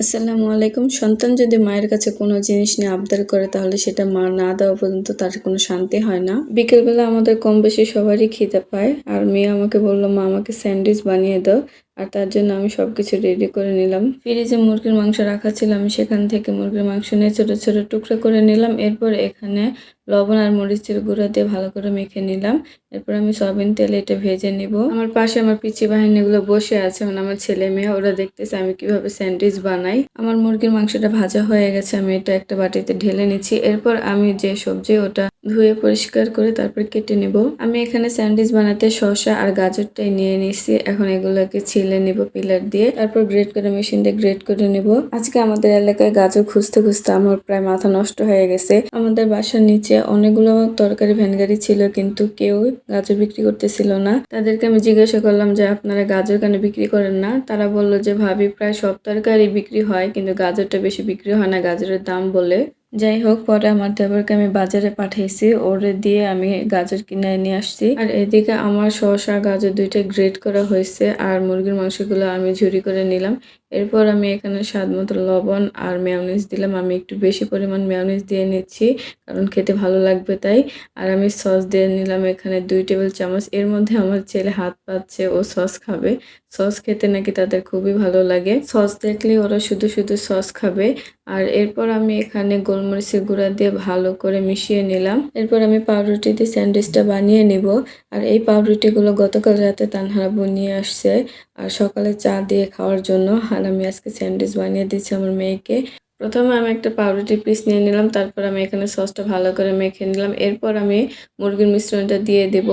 আসসালামু আলাইকুম। সন্তান যদি মায়ের কাছে কোনো জিনিস নিয়ে আবদার করে তাহলে সেটা মা না দেওয়া পর্যন্ত তার কোনো শান্তি হয় না। বিকেলবেলা আমাদের কম বেশি সবারই খিদে পায়। আর মেয়ে আমাকে বলল, মা আমাকে স্যান্ডউইচ বানিয়ে দাও। আর তার জন্য আমি সবকিছু রেডি করে নিলাম। ফ্রিজে মুরগির মাংস রাখা ছিল, আমি সেখান থেকে মুরগির মাংস নিয়ে ছোট ছোট টুকরো করে নিলাম। এরপর এখানে লবণ আর মরিচের গুঁড়া দিয়ে ভালো করে মেখে নিলাম। এরপর আমি সয়াবিন তেলে এটা ভেজে নিব। আমার পাশে আমার পিচ্চি বাহিনীগুলো বসে আছে, মানে আমার ছেলে মেয়ে, ওরা দেখতেছে আমি কিভাবে স্যান্ডউইচ বানাই। আমার মুরগির মাংসটা ভাজা হয়ে গেছে, আমি এটা একটা বাটিতে ঢেলে নিচ্ছি। এরপর আমি যে সবজি ওটা ধুয়ে পরিষ্কার করে তারপর কেটে নিব। আমি এখানে স্যান্ডউইচ বানাতে শসা আর গাজরটাই নিয়ে নিচ্ছি। এখন এগুলোকে ছিলে নিব পিলার দিয়ে, তারপর গ্রেট করে মেশিন দিয়ে গ্রেট করে নিব। আজকে আমাদের এলাকায় গাজর খুঁজতে খুঁজতে আমার প্রায় মাথা নষ্ট হয়ে গেছে। আমাদের বাসার নিচে অনেকগুলো তরকারি ভ্যান গাড়ি ছিল, কিন্তু কেউ গাজর বিক্রি করতেছিল না। তাদেরকে আমি জিজ্ঞাসা করলাম যে আপনারা গাজর কেন বিক্রি করেন না। তারা বলল যে ভাবি, প্রায় সব তরকারি বিক্রি হয় কিন্তু গাজরটা বেশি বিক্রি হয় না গাজরের দাম বলে। যাই হোক, পরে আমার দেবরকে আমি বাজারে পাঠিয়েছি, ওরে দিয়ে আমি গাজর কিনে নিয়ে আসছি। আর এদিকে আমার শসা গাজর দুইটা গ্রেট করা হয়েছে আর মুরগির মাংসগুলো আমি ঝুরি করে নিলাম। এরপর আমি এখানে স্বাদ মতো লবণ আর মেয়োনিজ দিলাম। আমি একটু বেশি পরিমাণ মেয়োনিজ দিয়ে নিচ্ছি, কারণ খেতে ভালো লাগবে তাই। আর আমি সস দিয়ে নিলাম এখানে 2 টেবিল চামচ। এর মধ্যে আমার ছেলে হাত পাচ্ছে, ও সস খাবে। সস খেতে নাকি তাদের খুবই ভালো লাগে, সস দেখলে ওরা শুধু শুধু সস খাবে। আর এরপর আমি এখানে গোলমরিচের গুঁড়া দিয়ে ভালো করে মিশিয়ে নিলাম। এরপর আমি পাউরুটি দিয়ে স্যান্ডউইচটা বানিয়ে নিব। আর এই পাউরুটিগুলো গতকাল রাতে তানহারা বোন নিয়ে আসছে আর সকালে চা দিয়ে খাওয়ার জন্য। আর আমি আজকে স্যান্ডউইচ বানিয়ে দিচ্ছি আমার মেয়েকে। প্রথমে আমি একটা পাউরুটি পিস নিয়ে নিলাম, তারপর আমি এখানে সসটা ভালো করে মেখে নিলাম। এরপর আমি মুরগির মিশ্রণটা দিয়ে দিব।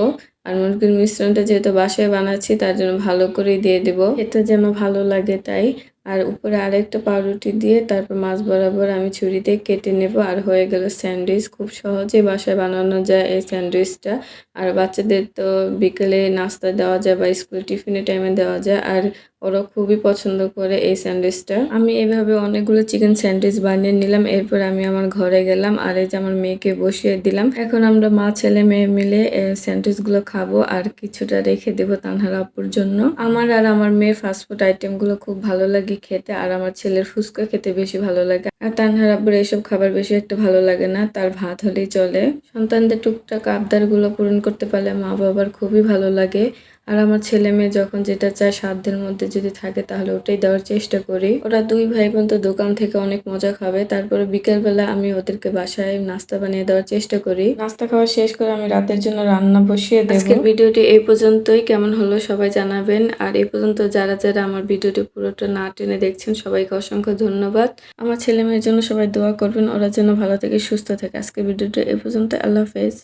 আর মুরগির মিশ্রণটা যেহেতু বাসায় বানাচ্ছি তার জন্য ভালো করেই দিয়ে দিব, এটা যেন ভালো লাগে তাই। আর উপরে আরেকটা পাউরুটি দিয়ে তারপর মাছ বরাবর আমি ছুরিতে কেটে নেব। আর হয়ে গেল স্যান্ডউইচ। খুব সহজেই বাসায় বানানো যায় এই স্যান্ডউইচটা। আর বাচ্চাদের তো বিকেলে নাস্তা দেওয়া যায় বা স্কুল টিফিনের টাইমে দেওয়া যায়, আর ওরা খুবই পছন্দ করে এই স্যান্ডউইচটা। আমি এভাবে অনেকগুলো চিকেন স্যান্ডউইচ বানিয়ে নিলাম। এরপর আমি আমার ঘরে গেলাম আর এই যে আমার মেয়েকে বসিয়ে দিলাম। এখন আমরা মা ছেলে মেয়ে মিলে স্যান্ডউইচ গুলো খাবো আর কিছুটা রেখে দেবো তানহার আপুর জন্য। আমার আর আমার মেয়ের ফাস্টফুড আইটেম গুলো খুব ভালো লাগে খেতে, আর আমার ছেলের ফুচকা খেতে বেশি ভালো লাগে। আর তানহার আব্বুর এইসব খাবার বেশি একটা ভালো লাগে না, তার ভাত হলেই চলে। সন্তানদের টুকটাক আবদার গুলো পূরণ করতে পারলে মা বাবার খুবই ভালো লাগে। আর আমার ছেলে মেয়ে যখন যেটা চায় সাধ্যের মধ্যে যদি থাকে তাহলে ওটাই দেওয়ার চেষ্টা করি। ওরা দুই ভাই বোন তো দোকান থেকে অনেক মজা খাবে। তারপরে বিকেলবেলা আমি ওদেরকে বাসায় নাস্তা বানিয়ে দেওয়ার চেষ্টা করি। নাস্তা খাওয়া শেষ করে আমি রাতের জন্য রান্না বসিয়ে দেব। আজকের ভিডিওটি এই পর্যন্তই। কেমন হলো সবাই জানাবেন। আর এই পর্যন্ত যারা যারা আমার ভিডিওটি পুরোটা না টেনে দেখছেন সবাইকে অসংখ্য ধন্যবাদ। আমার ছেলে মেয়ের জন্য সবাই দোয়া করবেন, ওরা যেন ভালো থেকে সুস্থ থাকে। আজকের ভিডিওটি এই পর্যন্ত। আল্লাহ হাফেজ।